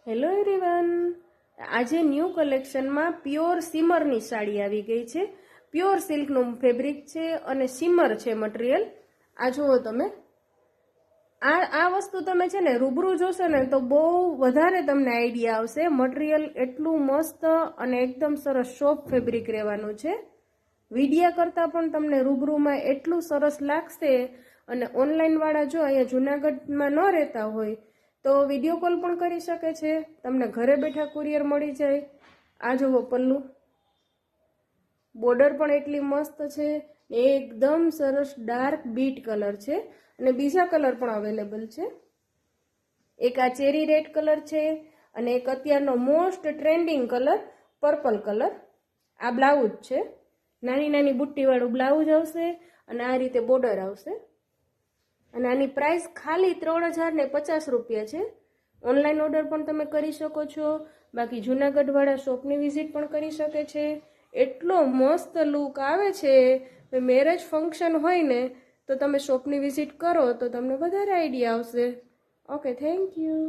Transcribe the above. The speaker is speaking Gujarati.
હેલો એવરીવન, આજે ન્યૂ કલેક્શનમાં પ્યોર સિમરની સાડી આવી ગઈ છે. પ્યોર સિલ્કનું ફેબ્રિક છે અને સિમર છે મટીરિયલ. આ જુઓ તમે, આ વસ્તુ તમે છે ને રૂબરૂ જોશો ને તો બહુ વધારે તમને આઈડિયા આવશે. મટીરિયલ એટલું મસ્ત અને એકદમ સરસ સોફ્ટ ફેબ્રિક રહેવાનું છે. વિડીયા કરતાં પણ તમને રૂબરૂમાં એટલું સરસ લાગશે. અને ઓનલાઈનવાળા જો અહીંયા જૂનાગઢમાં ન રહેતા હોય તો વિડીયો કોલ પણ કરી શકે છે. તમને ઘરે બેઠા કુરિયર મળી જાય. આ જુઓ પલ્લુ, બોર્ડર પણ એટલી મસ્ત છે. એકદમ સરસ ડાર્ક બીટ કલર છે અને બીજા કલર પણ અવેલેબલ છે. એક આ ચેરી રેડ કલર છે અને એક અત્યારનો most trending colour purple colour. આ બ્લાઉઝ છે, નાની નાની બુટ્ટીવાળું બ્લાઉઝ આવશે અને આ રીતે બોર્ડર આવશે. અને આની પ્રાઇસ ખાલી 3050 રૂપિયા છે. ઓનલાઈન ઓર્ડર પણ તમે કરી શકો છો. બાકી જૂનાગઢવાળા શોપની વિઝિટ પણ કરી શકે છે. એટલો મસ્ત લુક આવે છે. મેરેજ ફંક્શન હોય ને તો તમે શોપની વિઝિટ કરો તો તમને વધારે આઈડિયા આવશે. Okay, thank you.